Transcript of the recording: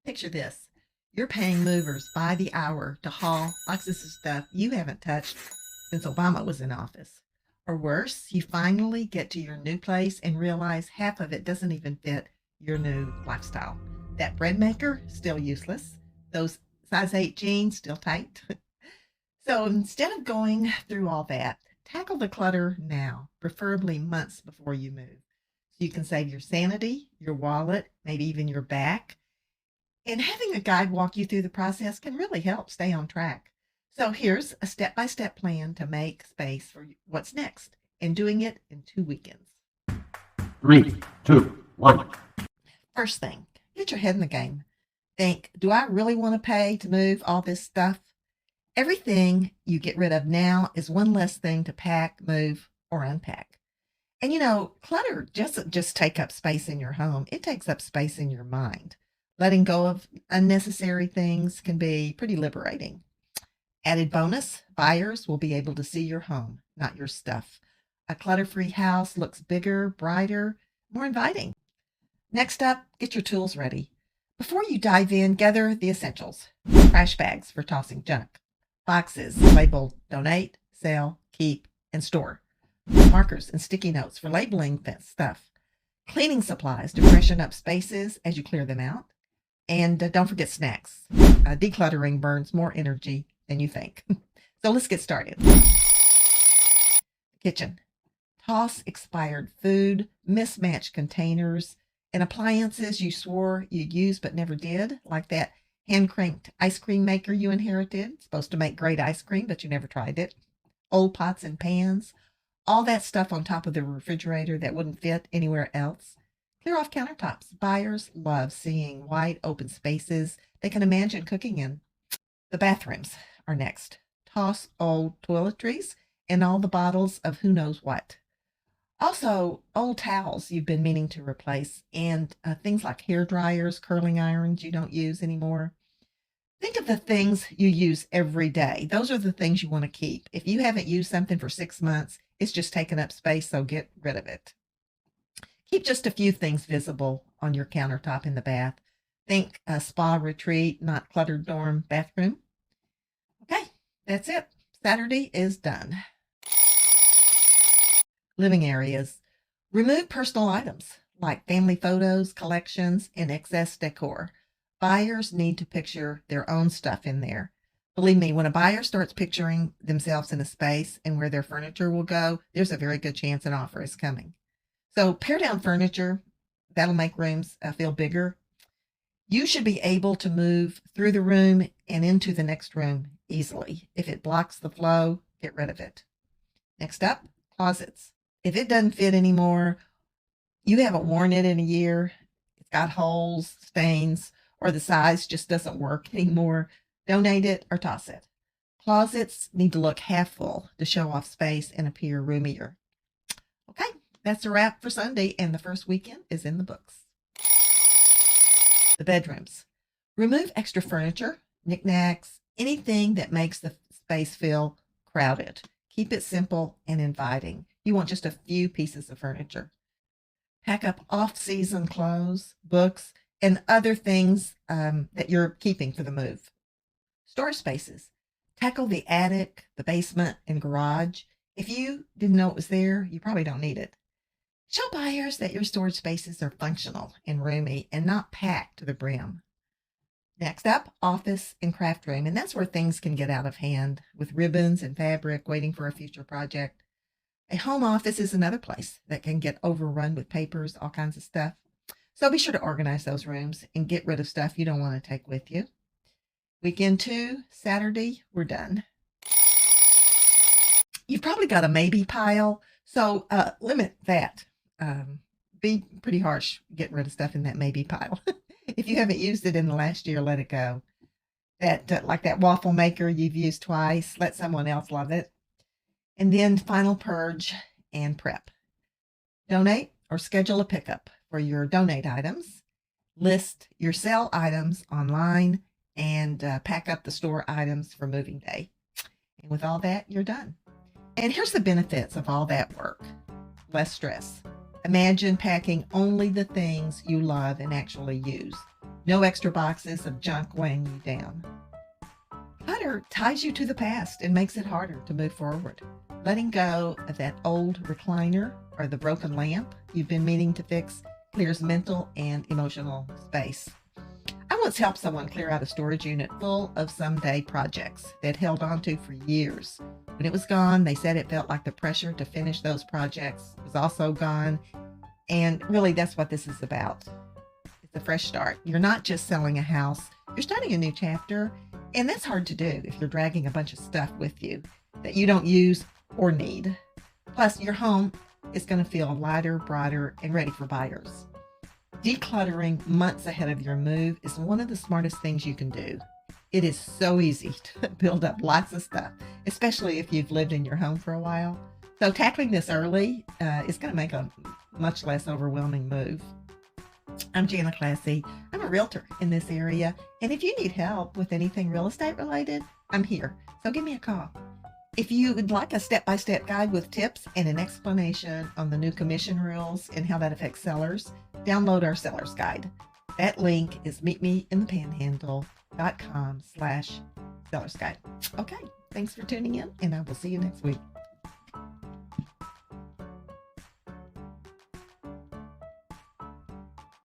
Picture this. You're paying movers by the hour to haul boxes of stuff you haven't touched since Obama was in office. Or worse, you finally get to your new place and realize half of it doesn't even fit your new lifestyle. That bread maker, still useless. Those size 8 jeans, still tight. So instead of going through all that, tackle the clutter now, preferably months before you move. So you can save your sanity, your wallet, maybe even your back. And having a guide walk you through the process can really help stay on track. So here's a step-by-step plan to make space for what's next, and doing it in 2 weekends. 3, 2, 1. First thing, get your head in the game. Think, do I really want to pay to move all this stuff? Everything you get rid of now is one less thing to pack, move, or unpack. And clutter doesn't just take up space in your home, it takes up space in your mind. Letting go of unnecessary things can be pretty liberating. Added bonus, buyers will be able to see your home, not your stuff. A clutter-free house looks bigger, brighter, more inviting. Next up, get your tools ready. Before you dive in, gather the essentials. Trash bags for tossing junk. Boxes labeled donate, sell, keep, and store. Markers and sticky notes for labeling stuff. Cleaning supplies to freshen up spaces as you clear them out. And don't forget snacks. Decluttering burns more energy than you think. So let's get started. Kitchen. Toss expired food, mismatched containers, and appliances you swore you'd use but never did, like that hand-cranked ice cream maker you inherited. It's supposed to make great ice cream, but you never tried it. Old pots and pans. All that stuff on top of the refrigerator that wouldn't fit anywhere else. Clear off countertops. Buyers love seeing wide open spaces they can imagine cooking in. The bathrooms are next. Toss old toiletries and all the bottles of who knows what. Also, old towels you've been meaning to replace, and things like hair dryers, curling irons you don't use anymore. Think of the things you use every day. Those are the things you want to keep. If you haven't used something for 6 months, it's just taking up space, so get rid of it. Keep just a few things visible on your countertop in the bath. Think a spa retreat, not cluttered dorm bathroom. Okay, that's it. Saturday is done. Living areas. Remove personal items like family photos, collections, and excess decor. Buyers need to picture their own stuff in there. Believe me, when a buyer starts picturing themselves in a space and where their furniture will go, there's a very good chance an offer is coming. So pare down furniture. That'll make rooms feel bigger. You should be able to move through the room and into the next room easily. If it blocks the flow, get rid of it. Next up, closets. If it doesn't fit anymore, you haven't worn it in a year, it's got holes, stains, or the size just doesn't work anymore, donate it or toss it. Closets need to look half full to show off space and appear roomier. Okay, that's a wrap for Sunday, and the first weekend is in the books. The bedrooms. Remove extra furniture, knickknacks, anything that makes the space feel crowded. Keep it simple and inviting. You want just a few pieces of furniture. Pack up off-season clothes, books, and other things that you're keeping for the move. Storage spaces. Tackle the attic, the basement, and garage. If you didn't know it was there, you probably don't need it. Show buyers that your storage spaces are functional and roomy and not packed to the brim. Next up, office and craft room, and that's where things can get out of hand with ribbons and fabric waiting for a future project. A home office is another place that can get overrun with papers, all kinds of stuff. So be sure to organize those rooms and get rid of stuff you don't want to take with you. Weekend 2, Saturday, we're done. You've probably got a maybe pile, so limit that. Be pretty harsh getting rid of stuff in that maybe pile. If you haven't used it in the last year, let it go. Like that waffle maker you've used twice, let someone else love it. And then final purge and prep. Donate or schedule a pickup for your donate items. List your sell items online and pack up the store items for moving day. And with all that, you're done. And here's the benefits of all that work. Less stress. Imagine packing only the things you love and actually use. No extra boxes of junk weighing you down. Clutter ties you to the past and makes it harder to move forward. Letting go of that old recliner or the broken lamp you've been meaning to fix clears mental and emotional space. I once helped someone clear out a storage unit full of someday projects they'd held onto for years. When it was gone, they said it felt like the pressure to finish those projects was also gone. And really, that's what this is about. It's a fresh start. You're not just selling a house, you're starting a new chapter. And that's hard to do if you're dragging a bunch of stuff with you that you don't use or need. Plus, your home is going to feel lighter, brighter, and ready for buyers. Decluttering months ahead of your move is one of the smartest things you can do. It is so easy to build up lots of stuff, especially if you've lived in your home for a while. So tackling this early is going to make a much less overwhelming move. I'm Jana Classy. I'm a realtor in this area, and if you need help with anything real estate related, I'm here. So give me a call. If you would like a step-by-step guide with tips and an explanation on the new commission rules and how that affects sellers, download our seller's guide. That link is meetmeinthepanhandle.com/seller's guide. Okay, thanks for tuning in, and I will see you next week.